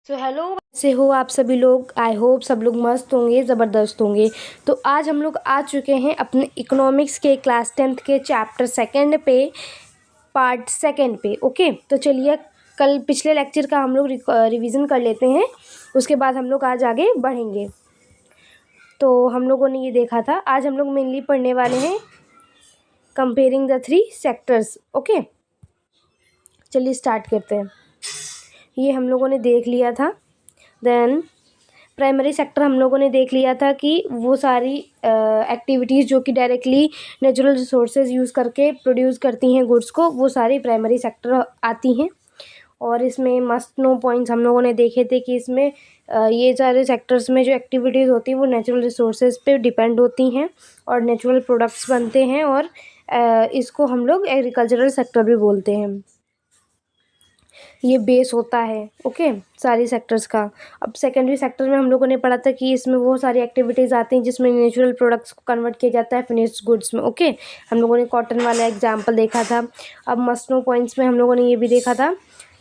So hello, कैसे हो आप सभी लोग। आई होप सब लोग मस्त होंगे, ज़बरदस्त होंगे। तो आज हम लोग आ चुके हैं अपने इकोनॉमिक्स के क्लास 10th के चैप्टर सेकंड पे, पार्ट सेकंड पे। ओके, तो चलिए कल पिछले लेक्चर का हम लोग रिवीजन कर लेते हैं, उसके बाद हम लोग आज आगे बढ़ेंगे। तो हम लोगों ने ये देखा था, आज हम लोग मेनली पढ़ने वाले हैं comparing the three sectors. Okay, चलिए स्टार्ट करते हैं। ये हम लोगों ने देख लिया था। देन प्राइमरी सेक्टर हम लोगों ने देख लिया था कि वो सारी एक्टिविटीज़ जो कि डायरेक्टली नेचुरल रिसोर्सेज यूज़ करके प्रोड्यूस करती हैं गुड्स को, वो सारी प्राइमरी सेक्टर आती हैं। और इसमें मस्ट नो पॉइंट्स हम लोगों ने देखे थे कि इसमें ये सारे सेक्टर्स में जो एक्टिविटीज़ होती हैं वो नेचुरल रिसोर्सेज पे डिपेंड होती हैं और नेचुरल प्रोडक्ट्स बनते हैं, और इसको हम लोग एग्रीकल्चरल सेक्टर भी बोलते हैं। ये बेस होता है ओके सारी सेक्टर्स का। अब सेकेंडरी सेक्टर में हम लोगों ने पढ़ा था कि इसमें वो सारी एक्टिविटीज़ आती हैं जिसमें नेचुरल प्रोडक्ट्स को कन्वर्ट किया जाता है फिनिश्ड गुड्स में। ओके, हम लोगों ने कॉटन वाला एग्जांपल देखा था। अब मस्ट नो पॉइंट्स में हम लोगों ने ये भी देखा था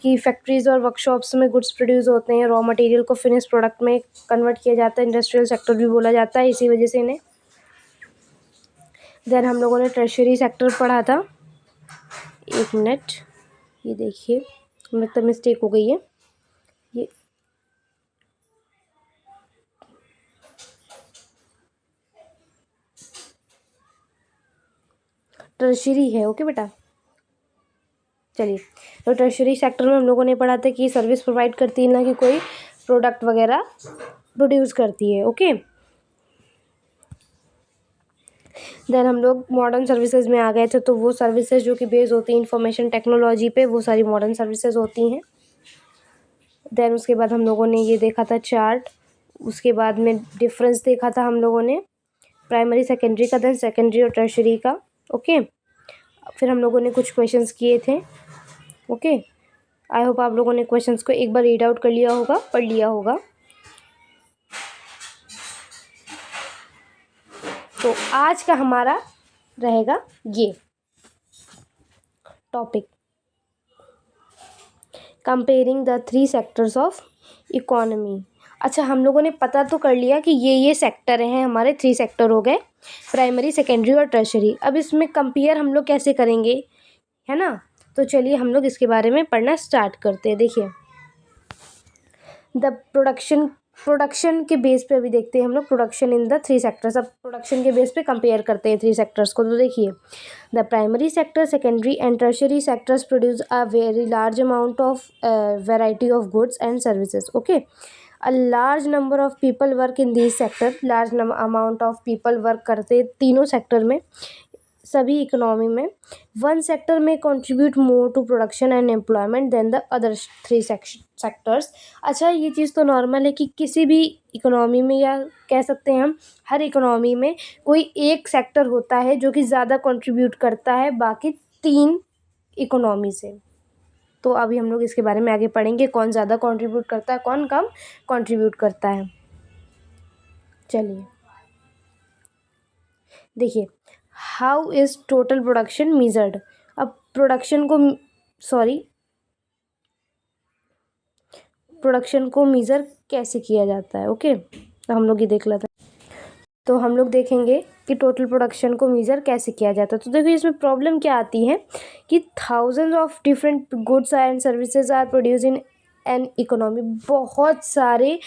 कि फैक्ट्रीज और वर्कशॉप्स में गुड्स प्रोड्यूस होते हैं, रॉ मटेरियल को फिनिश प्रोडक्ट में कन्वर्ट किया जाता है, इंडस्ट्रियल सेक्टर भी बोला जाता है इसी वजह से इन्हें। देन हम लोगों ने टर्शियरी सेक्टर पढ़ा था। एक मिनट, ये देखिए मतलब मिस्टेक हो गई है। ये टर्शियरी है ओके बेटा। चलिए, तो टर्शियरी सेक्टर में हम लोगों ने पढ़ा था कि सर्विस प्रोवाइड करती है, ना कि कोई प्रोडक्ट वगैरह प्रोड्यूस करती है। ओके, देन हम लोग मॉडर्न सर्विसेज में आ गए थे। तो वो सर्विसेज जो कि बेस्ड होती हैं इंफॉर्मेशन टेक्नोलॉजी पे, वो सारी मॉडर्न सर्विसेज होती हैं। देन उसके बाद हम लोगों ने ये देखा था चार्ट, उसके बाद में डिफरेंस देखा था हम लोगों ने प्राइमरी सेकेंडरी का, देन सेकेंडरी और टर्शियरी का। ओके, फिर हम लोगों ने कुछ क्वेश्चंस किए थे। ओके, आई होप आप लोगों ने क्वेश्चंस को एक बार रीड आउट कर लिया होगा, पढ़ लिया होगा। तो आज का हमारा रहेगा ये topic, comparing the three sectors of economy. अच्छा, हम लोगों ने पता तो कर लिया कि ये सेक्टर हैं, हमारे थ्री सेक्टर हो गए, प्राइमरी सेकेंडरी और टर्शरी। अब इसमें कंपेयर हम लोग कैसे करेंगे, है ना। तो चलिए हम लोग इसके बारे में पढ़ना स्टार्ट करते हैं। देखिए, द प्रोडक्शन के बेस पे अभी देखते हैं हम लोग production in the three sectors. अब प्रोडक्शन के बेस पे कंपेयर करते हैं थ्री सेक्टर्स को। तो देखिए, the primary sector, secondary and tertiary sectors produce a very large amount of variety of goods and services. Okay, a large number of people work in this sector, large amount of people work करते तीनों sector में, सभी economy में। One sector में contribute more to production and employment than the other three sectors. अच्छा, ये चीज़ तो normal है कि किसी भी इकोनॉमी में, या कह सकते हैं हम हर इकोनॉमी में, कोई एक सेक्टर होता है जो कि ज़्यादा कंट्रीब्यूट करता है बाकी तीन इकोनॉमी से। तो अभी हम लोग इसके बारे में आगे पढ़ेंगे, कौन ज़्यादा कंट्रीब्यूट करता है, कौन कम कंट्रीब्यूट करता है। चलिए देखिए, how is total production measured. अब प्रोडक्शन को मेज़र कैसे किया जाता है। ओके, तो हम लोग ये देख लेते हैं। तो हम लोग देखेंगे कि टोटल प्रोडक्शन को मेज़र कैसे किया जाता है। तो देखिए, इसमें प्रॉब्लम क्या आती है कि thousands of different goods and services are produce in an economy. बहुत सारे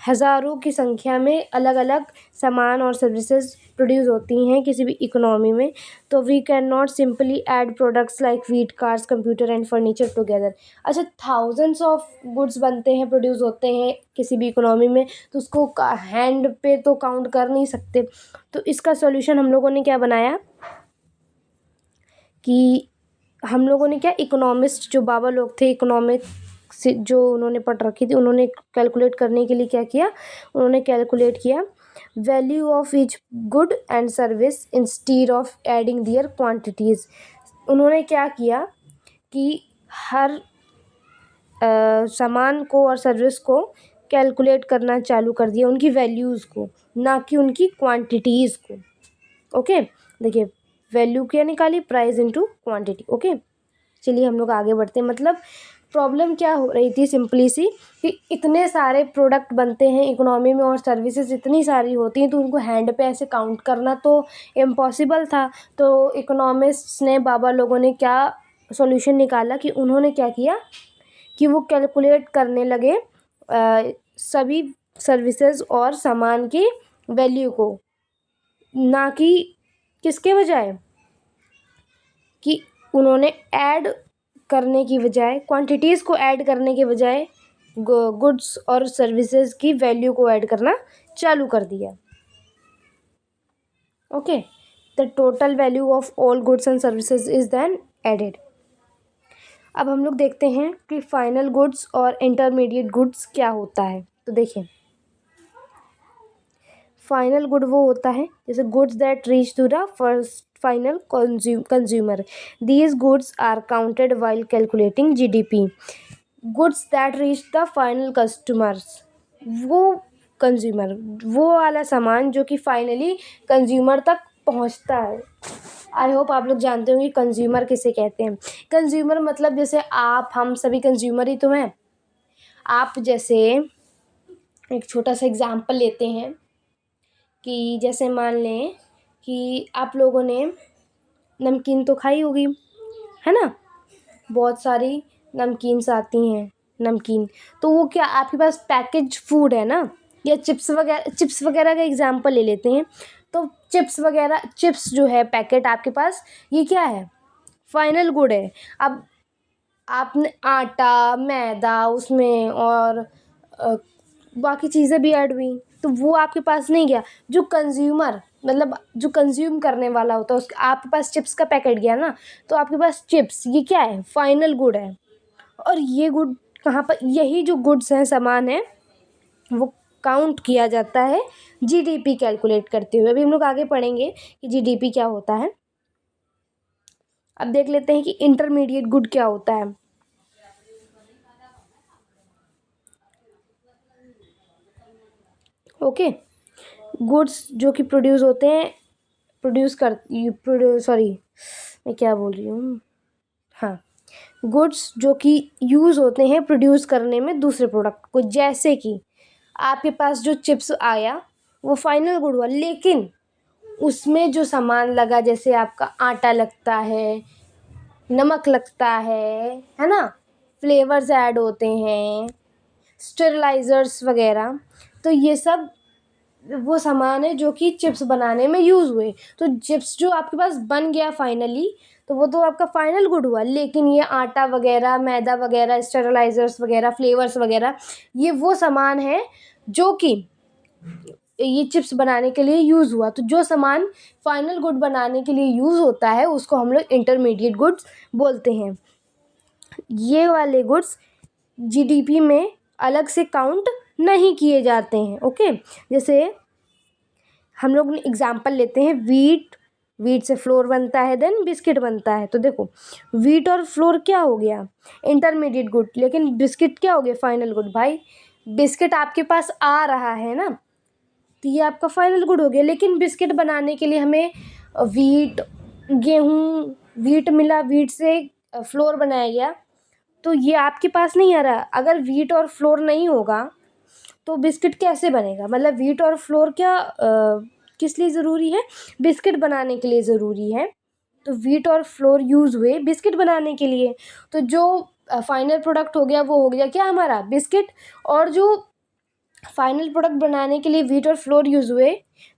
हज़ारों की संख्या में अलग अलग सामान और सर्विसेज प्रोड्यूस होती हैं किसी भी इकोनॉमी में। तो we can not simply add products like wheat, cars, computer and furniture together. अच्छा, थाउजेंड्स ऑफ गुड्स बनते हैं, प्रोड्यूस होते हैं किसी भी इकोनॉमी में, तो उसको हैंड पे तो काउंट कर नहीं सकते। तो इसका सॉल्यूशन हम लोगों ने क्या बनाया कि हम लोगों ने क्या, इकोनॉमिस्ट जो बाबा लोग थे, इकोनॉमिक से जो उन्होंने पढ़ रखी थी, उन्होंने कैलकुलेट करने के लिए क्या किया, उन्होंने कैलकुलेट किया value of each good and service instead of adding their quantities. उन्होंने क्या किया कि हर सामान को और सर्विस को कैलकुलेट करना चालू कर दिया, उनकी वैल्यूज़ को, ना कि उनकी क्वांटिटीज़ को। ओके, देखिए, वैल्यू क्या निकाली, प्राइस इनटू क्वांटिटी। ओके, चलिए हम लोग आगे बढ़ते हैं। मतलब प्रॉब्लम क्या हो रही थी सिंपली सी, कि इतने सारे प्रोडक्ट बनते हैं इकोनॉमी में और सर्विसेज इतनी सारी होती हैं, तो उनको हैंड पे ऐसे काउंट करना तो इम्पॉसिबल था। तो इकोनॉमिस्ट्स ने, बाबा लोगों ने क्या सॉल्यूशन निकाला कि उन्होंने क्या किया कि वो कैलकुलेट करने लगे सभी सर्विसेज और सामान की वैल्यू को, ना कि किसके बजाय, कि उन्होंने ऐड करने की बजाय, क्वांटिटीज़ को ऐड करने के बजाय गुड्स और सर्विसेज की वैल्यू को ऐड करना चालू कर दिया। Okay, the total value of all goods and services is then added. अब हम लोग देखते हैं कि फाइनल गुड्स और इंटरमीडिएट गुड्स क्या होता है। तो देखिए, फाइनल गुड वो होता है जैसे goods that reach to the first final consumer, these goods are counted while calculating GDP. Goods that reach the final customers, वो कंज्यूमर, वो वाला सामान जो कि फाइनली कंज्यूमर तक पहुंचता है। आई होप आप लोग जानते होंगे कंज्यूमर किसे कहते हैं। कंज्यूमर मतलब जैसे आप, हम सभी कंज्यूमर ही तो हैं। आप जैसे एक छोटा सा एग्जांपल लेते हैं कि जैसे मान लें कि आप लोगों ने नमकीन तो खाई होगी, है ना, बहुत सारी नमकीन्स आती हैं नमकीन। तो वो क्या आपके पास पैकेज फूड है ना, या चिप्स वगैरह का एग्जांपल ले लेते हैं। तो चिप्स जो है पैकेट आपके पास, ये क्या है, फाइनल गुड है। अब आपने आटा, मैदा उसमें और बाकी चीज़ें भी ऐड हुई, तो वो आपके पास नहीं गया। जो कंज्यूमर मतलब जो कंज्यूम करने वाला होता है, उसके आपके पास चिप्स का पैकेट गया ना, तो आपके पास चिप्स, ये क्या है, फाइनल गुड है। और ये गुड कहाँ पर, यही जो गुड्स हैं, सामान है, वो काउंट किया जाता है जीडीपी कैलकुलेट करते हुए। अभी हम लोग आगे पढ़ेंगे कि जीडीपी क्या होता है। अब देख लेते हैं कि इंटरमीडिएट गुड क्या होता है। ओके, गुड्स जो कि प्रोड्यूस होते हैं, मैं क्या बोल रही हूँ, हाँ, गुड्स जो कि यूज़ होते हैं प्रोड्यूस करने में दूसरे प्रोडक्ट को। जैसे कि आपके पास जो चिप्स आया वो फाइनल गुड हुआ, लेकिन उसमें जो सामान लगा, जैसे आपका आटा लगता है, नमक लगता है ना, फ्लेवर्स ऐड होते हैं, स्टेरलाइजर्स वगैरह, तो ये सब वो सामान है जो कि चिप्स बनाने में यूज़ हुए। तो चिप्स जो आपके पास बन गया फाइनली, तो वो तो आपका फाइनल गुड हुआ। लेकिन ये आटा वगैरह, मैदा वगैरह, स्टेरलाइजर्स वगैरह, फ्लेवर्स वगैरह, ये वो सामान है जो कि ये चिप्स बनाने के लिए यूज़ हुआ। तो जो सामान फाइनल गुड बनाने के लिए यूज़ होता है उसको हम लोग इंटरमीडिएट गुड्स बोलते हैं। ये वाले गुड्स जीडीपी में अलग से काउंट नहीं किए जाते हैं। ओके, जैसे हम लोग एग्जांपल लेते हैं, वीट से फ्लोर बनता है, देन बिस्किट बनता है। तो देखो, वीट और फ्लोर क्या हो गया, इंटरमीडिएट गुड, लेकिन बिस्किट क्या हो गया, फाइनल गुड। भाई बिस्किट आपके पास आ रहा है ना, तो ये आपका फाइनल गुड हो गया। लेकिन बिस्किट बनाने के लिए हमें वीट मिला, वीट से फ्लोर बनाया गया, तो ये आपके पास नहीं आ रहा। अगर वीट और फ्लोर नहीं होगा तो बिस्किट कैसे बनेगा। मतलब वीट और फ्लोर क्या किस लिए ज़रूरी है, बिस्किट बनाने के लिए ज़रूरी है। तो वीट और फ्लोर यूज़ हुए बिस्किट बनाने के लिए। तो जो फाइनल प्रोडक्ट हो गया वो हो गया क्या, हमारा बिस्किट। और जो फाइनल प्रोडक्ट बनाने के लिए वीट और फ्लोर यूज़ हुए,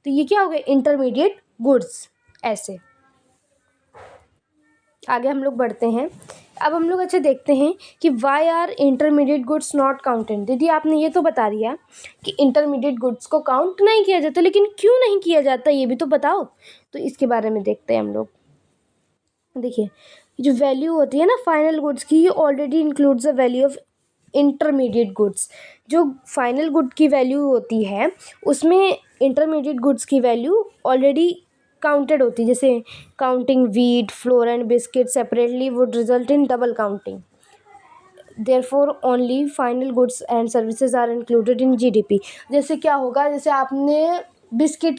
तो ये क्या हो गया, इंटरमीडिएट गुड्स। ऐसे आगे हम लोग बढ़ते हैं। अब हम लोग अच्छे देखते हैं कि why are intermediate goods not counted. दीदी आपने ये तो बता दिया कि इंटरमीडिएट गुड्स को काउंट नहीं किया जाता, लेकिन क्यों नहीं किया जाता ये भी तो बताओ। तो इसके बारे में देखते हैं हम लोग। देखिए, जो वैल्यू होती है ना फाइनल गुड्स की, ये already includes the value of intermediate goods. जो फाइनल गुड की वैल्यू होती है उसमें इंटरमीडिएट गुड्स की वैल्यू ऑलरेडी काउंटेड होती है। जैसे counting wheat, flour and biscuit separately would result in double counting, therefore only final goods and services are included in GDP. जैसे क्या होगा, जैसे आपने बिस्किट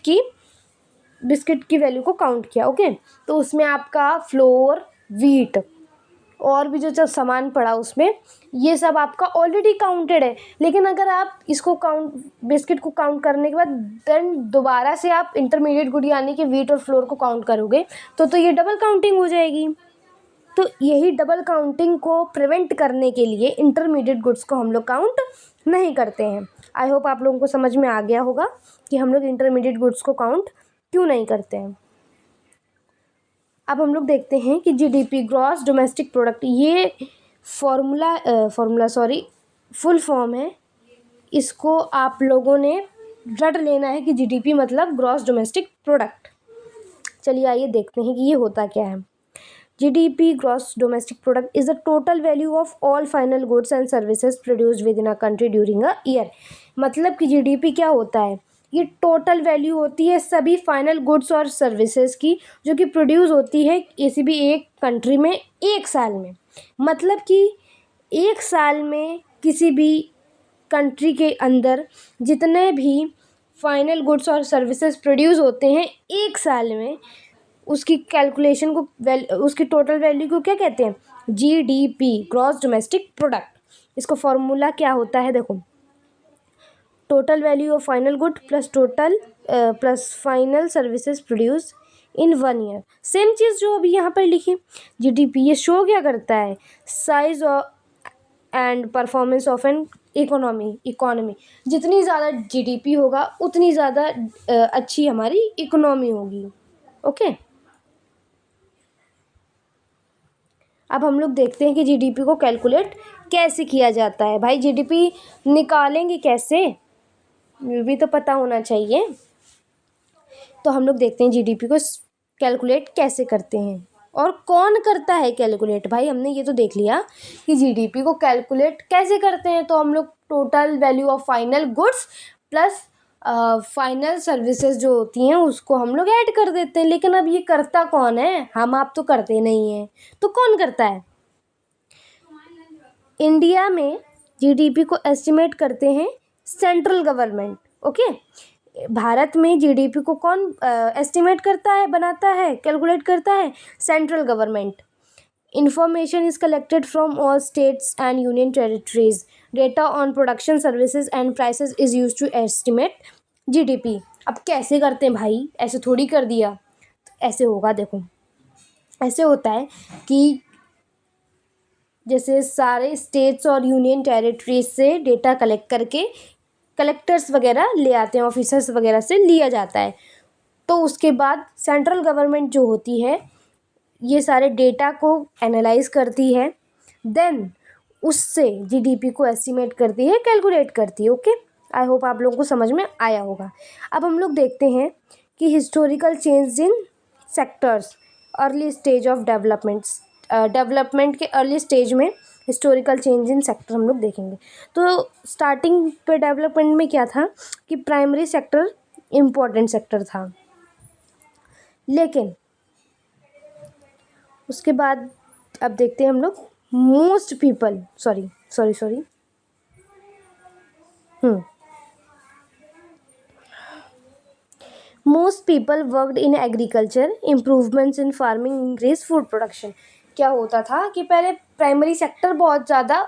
की वैल्यू को काउंट किया, ओके, तो उसमें आपका फ्लोर, वीट और भी जो सामान पड़ा उसमें, ये सब आपका ऑलरेडी काउंटेड है। लेकिन अगर आप इसको बिस्किट को काउंट करने के बाद देन दोबारा से आप इंटरमीडिएट गुड यानी कि व्हीट और फ्लोर को काउंट करोगे तो ये डबल काउंटिंग हो जाएगी। तो यही डबल काउंटिंग को प्रिवेंट करने के लिए इंटरमीडिएट गुड्स को हम लोग काउंट नहीं करते हैं। आई होप आप लोगों को समझ में आ गया होगा कि हम लोग इंटरमीडिएट गुड्स को काउंट क्यों नहीं करते हैं। अब हम लोग देखते हैं कि जीडीपी ग्रॉस डोमेस्टिक प्रोडक्ट, ये फुल फॉर्म है। इसको आप लोगों ने रट लेना है कि जीडीपी मतलब ग्रॉस डोमेस्टिक प्रोडक्ट। चलिए आइए देखते हैं कि ये होता क्या है। GDP gross domestic product is the total value of all final goods and services produced with in a country during a year. मतलब कि जीडीपी क्या होता है, ये टोटल वैल्यू होती है सभी फाइनल गुड्स और सर्विसेज की जो कि प्रोड्यूस होती है किसी भी एक कंट्री में एक साल में। मतलब कि एक साल में किसी भी कंट्री के अंदर जितने भी फाइनल गुड्स और सर्विसेज प्रोड्यूस होते हैं एक साल में, उसकी कैलकुलेशन को उसकी टोटल वैल्यू को क्या कहते हैं, जीडीपी ग्रॉस डोमेस्टिक प्रोडक्ट। इसको फॉर्मूला क्या होता है, देखो, total value of final good plus final services produce in 1 year. Same चीज़ जो अभी यहाँ पर लिखी जीडीपी, ये शो क्या करता है, size and performance of an economy. जितनी ज़्यादा जीडीपी होगा उतनी ज़्यादा अच्छी हमारी इकोनॉमी होगी। ओके, अब हम लोग देखते हैं कि जीडीपी को कैलकुलेट कैसे किया जाता है। भाई जीडीपी निकालेंगे कैसे, ये भी तो पता होना चाहिए। तो हम लोग देखते हैं जीडीपी को कैलकुलेट कैसे करते हैं और कौन करता है कैलकुलेट। भाई हमने ये तो देख लिया कि जीडीपी को कैलकुलेट कैसे करते हैं, तो हम लोग total value of final goods plus final services जो होती हैं उसको हम लोग ऐड कर देते हैं। लेकिन अब ये करता कौन है, हम आप तो करते नहीं हैं, तो कौन करता है। इंडिया में जीडीपी को एस्टिमेट करते हैं सेंट्रल गवर्नमेंट। ओके, भारत में जीडीपी को कौन एस्टिमेट करता है, बनाता है, कैलकुलेट करता है, central government. Information is collected from all states and union territories. Data on production, services and prices is used to estimate GDP. अब कैसे करते हैं भाई, ऐसे थोड़ी कर दिया, ऐसे होगा। देखो ऐसे होता है कि जैसे सारे स्टेट्स और यूनियन टेरिटरीज से डेटा कलेक्ट करके कलेक्टर्स वगैरह ले आते हैं, ऑफिसर्स वगैरह से लिया जाता है। तो उसके बाद सेंट्रल गवर्नमेंट जो होती है ये सारे डेटा को एनालाइज करती है, देन उससे जीडीपी को एस्टिमेट करती है, कैलकुलेट करती है। ओके, आई होप आप लोगों को समझ में आया होगा। अब हम लोग देखते हैं कि historical change in sectors, early stage of development के अर्ली स्टेज में हिस्टोरिकल चेंज इन सेक्टर हम लोग देखेंगे। तो स्टार्टिंग पे डेवलपमेंट में क्या था कि प्राइमरी सेक्टर इम्पोर्टेंट सेक्टर था, लेकिन उसके बाद अब देखते हैं हम लोग most people worked in agriculture, improvements in farming, increase food production. क्या होता था कि पहले प्राइमरी सेक्टर बहुत ज़्यादा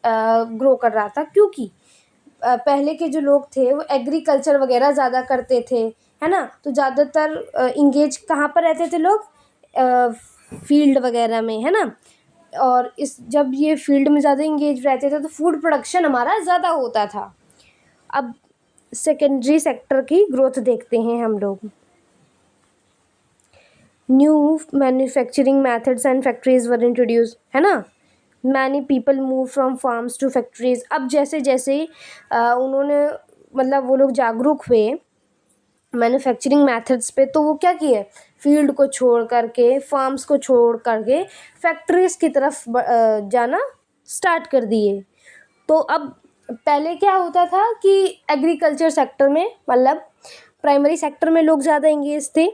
ग्रो कर रहा था, क्योंकि पहले के जो लोग थे वो एग्रीकल्चर वगैरह ज़्यादा करते थे, है ना। तो ज़्यादातर इंगेज कहाँ पर रहते थे लोग, फील्ड वगैरह में, है ना। और जब ये फील्ड में ज़्यादा इंगेज रहते थे तो फूड प्रोडक्शन हमारा ज़्यादा होता था। अब सेकेंडरी सेक्टर की ग्रोथ देखते हैं हम लोग। New manufacturing methods and factories were introduce, है ना। Many people move from farms to factories. अब जैसे जैसे उन्होंने मतलब वो लोग जागरूक हुए मैन्युफैक्चरिंग मेथड्स पे, तो वो क्या किए, फील्ड को छोड़ करके, फार्म्स को छोड़ करके फैक्ट्रीज की तरफ जाना स्टार्ट कर दिए। तो अब पहले क्या होता था कि एग्रीकल्चर सेक्टर में मतलब प्राइमरी सेक्टर में लोग ज़्यादा एंगेज थे,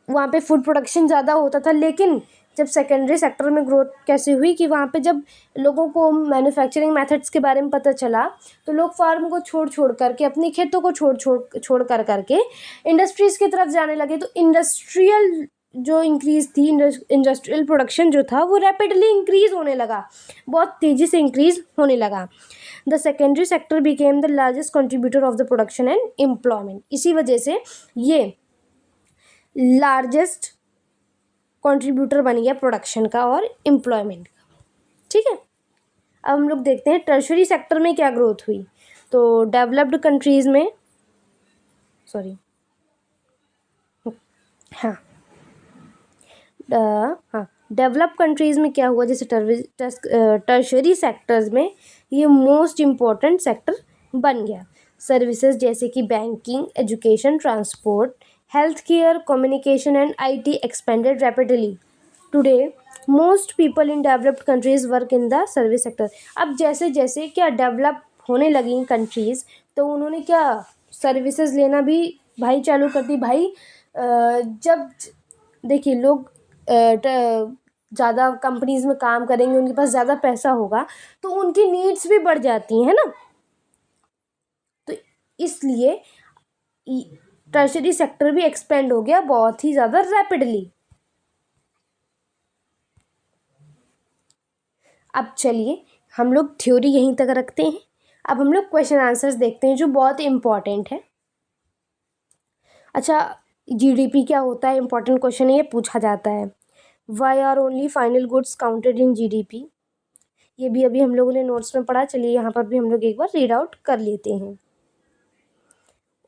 वहाँ पे फूड प्रोडक्शन ज़्यादा होता था। लेकिन जब सेकेंडरी सेक्टर में ग्रोथ कैसे हुई कि वहाँ पे जब लोगों को मैन्युफैक्चरिंग मेथड्स के बारे में पता चला तो लोग फार्म को छोड़ करके, अपने खेतों को छोड़ करके इंडस्ट्रीज़ की तरफ जाने लगे। तो इंडस्ट्रियल जो इंक्रीज़ थी इंडस्ट्रियल प्रोडक्शन जो था वो रैपिडली इंक्रीज़ होने लगा, बहुत तेज़ी से इंक्रीज़ होने लगा। The secondary sector became the largest contributor of the production and employment. इसी वजह से ये लार्जेस्ट कंट्रीब्यूटर बन गया प्रोडक्शन का और एम्प्लॉयमेंट का। ठीक है, अब हम लोग देखते हैं टर्शरी सेक्टर में क्या ग्रोथ हुई। तो डेवलप्ड कंट्रीज़ में डेवलप कंट्रीज़ में क्या हुआ, जैसे टर्शरी सेक्टर्स में ये मोस्ट इम्पॉर्टेंट सेक्टर बन गया। सर्विसेज जैसे कि banking, education, transport, health care, communication and IT expanded rapidly. Today most people in developed countries work in the service sector. अब जैसे जैसे क्या डेवलप होने लगी कंट्रीज़, तो उन्होंने क्या सर्विसेज लेना भी भाई चालू कर दी। भाई जब देखिए लोग ज़्यादा कंपनीज़ में काम करेंगे, उनके पास ज़्यादा पैसा होगा, तो उनकी नीड्स भी बढ़ जाती हैं ना। तो इसलिए टर्शरी सेक्टर भी एक्सपेंड हो गया बहुत ही ज़्यादा रैपिडली। अब चलिए हम लोग थ्योरी यहीं तक रखते हैं। अब हम लोग क्वेश्चन आंसर्स देखते हैं जो बहुत इम्पॉर्टेंट है। अच्छा, जीडीपी क्या होता है, इम्पॉर्टेंट क्वेश्चन ये पूछा जाता है। Why are only final goods counted in GDP, ये भी अभी हम लोगों ने नोट्स में पढ़ा। चलिए यहाँ पर भी हम लोग एक बार रीड आउट कर लेते हैं।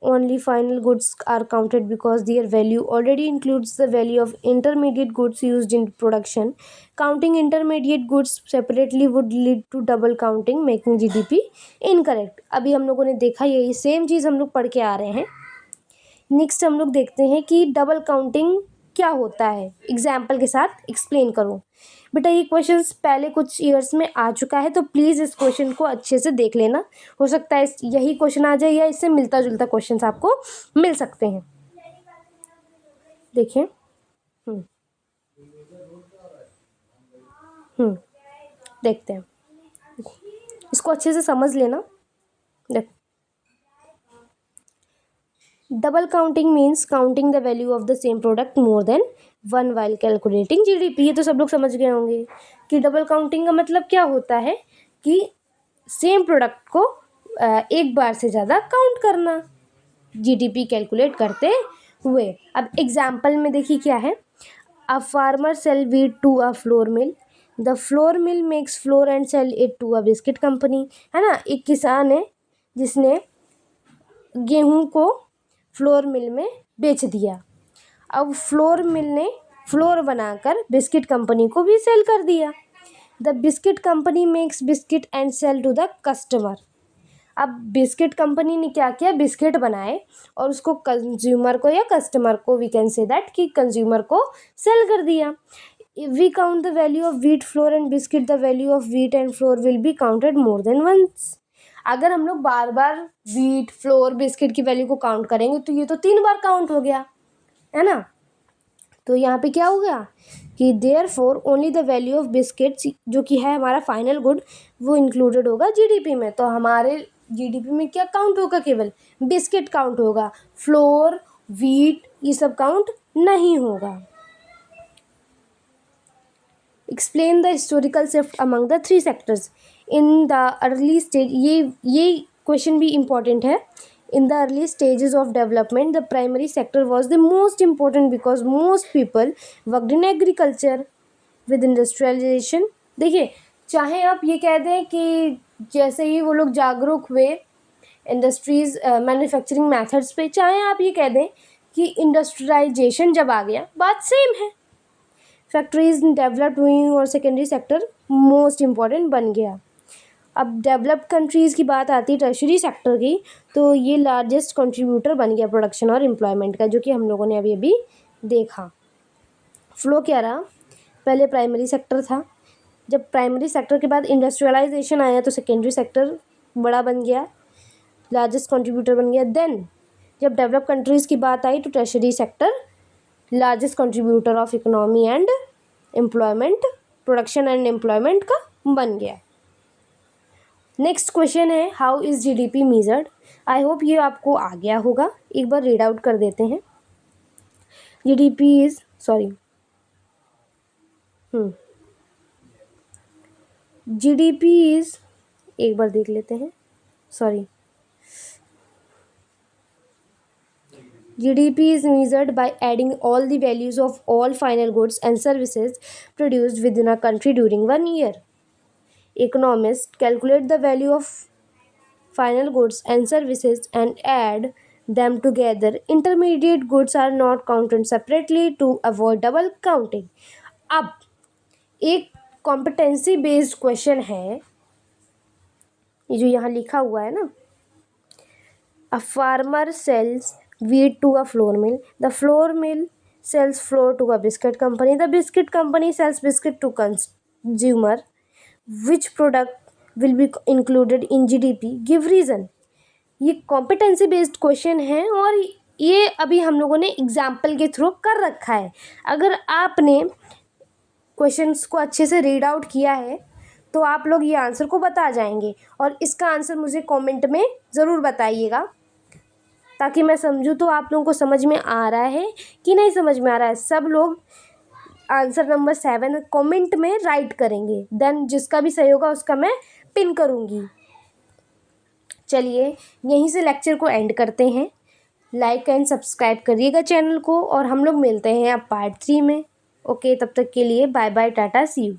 Only final goods are counted because their value already includes the value of intermediate goods used in production. Counting intermediate goods separately would lead to double counting, making GDP incorrect. अभी हम लोगों ने देखा यही same चीज़ हम लोग पढ़ के आ रहे हैं। नेक्स्ट हम लोग देखते हैं कि डबल काउंटिंग क्या होता है, एग्जाम्पल के साथ एक्सप्लेन करो। बेटा ये क्वेश्चंस पहले कुछ ईयर्स में आ चुका है, तो प्लीज़ इस क्वेश्चन को अच्छे से देख लेना। हो सकता है यही क्वेश्चन आ जाए या इससे मिलता जुलता क्वेश्चंस आपको मिल सकते हैं। देखिए देखते हैं, इसको अच्छे से समझ लेना। देखो, double counting means counting the value of the same product more than one while calculating GDP. ये तो सब लोग समझ गए होंगे कि डबल काउंटिंग का मतलब क्या होता है कि सेम प्रोडक्ट को एक बार से ज़्यादा काउंट करना जीडीपी कैलकुलेट करते हुए। अब एग्जाम्पल में देखिए क्या है। A farmer sell wheat to a flour mill, the flour mill makes flour and sell it to a biscuit company, है ना। एक किसान है जिसने गेहूं को फ्लोर मिल में बेच दिया। अब फ्लोर मिल ने फ्लोर बनाकर बिस्किट कंपनी को भी सेल कर दिया। The biscuit company makes biscuit and sell to the customer. अब बिस्किट कंपनी ने क्या किया, बिस्किट बनाए और उसको कंज्यूमर को या कस्टमर को, वी कैन से दैट कि कंज्यूमर को सेल कर दिया। We count the value of wheat flour and biscuit, the value of wheat and flour will be counted more than once. अगर हम लोग बार बार व्हीट, फ्लोर, बिस्किट की वैल्यू को काउंट करेंगे तो ये तो 3 बार काउंट हो गया, है ना। तो यहाँ पे क्या हो गया कि therefore only the value of biscuits, जो कि है हमारा फाइनल गुड, वो इंक्लूडेड होगा जीडीपी में। तो हमारे जीडीपी में क्या काउंट होगा, केवल बिस्किट काउंट होगा, फ्लोर, व्हीट ये सब काउंट नहीं होगा। Explain the historical shift among the 3 sectors in the early stage. ये क्वेश्चन भी इम्पॉर्टेंट है। In the early stages of development, the primary sector was the most important because most people worked in agriculture. With industrialization, देखिए चाहे आप ये कह दें कि जैसे ही वो लोग जागरूक हुए इंडस्ट्रीज़ मैन्युफैक्चरिंग मेथड्स पे, चाहे आप ये कह दें कि इंडस्ट्रियलाइजेशन जब आ गया, बात सेम है। फैक्ट्रीज डेवलप्ड हुई और सेकेंडरी सेक्टर मोस्ट इम्पॉर्टेंट बन गया। अब डेवलप्ड कंट्रीज़ की बात आती है टर्शरी सेक्टर की, तो ये लार्जेस्ट कंट्रीब्यूटर बन गया प्रोडक्शन और एम्प्लॉयमेंट का, जो कि हम लोगों ने अभी अभी देखा। फ्लो क्या रहा, पहले प्राइमरी सेक्टर था, जब प्राइमरी सेक्टर के बाद इंडस्ट्रियलाइजेशन आया तो सेकेंडरी सेक्टर बड़ा बन गया, लार्जेस्ट कंट्रीब्यूटर बन गया। देन जब डेवलप कंट्रीज़ की बात आई तो tertiary sector largest contributor of economy and employment, production and employment का बन गया। नेक्स्ट क्वेश्चन है how is GDP measured. I hope ये आपको आ गया होगा, एक बार रीड आउट कर देते हैं। जीडीपी इज़ GDP इज, एक बार देख लेते हैं, sorry, GDP is measured by adding all the values of all final goods and services produced within a country during 1 year. Economists calculate the value of final goods and services and add them together. Intermediate goods are not counted separately to avoid double counting. अब एक competency based question है, ये जो यहाँ लिखा हुआ है ना, A farmer sells wheat to a flour mill. The flour mill sells flour to a biscuit company. The biscuit company sells biscuit to consumer. Which product will be included in GDP? Give reason. ये competency based question है और ये अभी हम लोगों ने example के through कर रखा है। अगर आपने क्वेश्चंस को अच्छे से रीड आउट किया है तो आप लोग ये आंसर को बता जाएंगे, और इसका आंसर मुझे कमेंट में ज़रूर बताइएगा ताकि मैं समझूँ तो आप लोगों को समझ में आ रहा है कि नहीं समझ में आ रहा है। सब लोग आंसर नंबर 7 कमेंट में राइट करेंगे, देन जिसका भी सही होगा उसका मैं पिन करूँगी। चलिए यहीं से लेक्चर को एंड करते हैं। लाइक एंड सब्सक्राइब करिएगा चैनल को, और हम लोग मिलते हैं अब पार्ट 3 में। ओके, तब तक के लिए bye bye, tata, see you.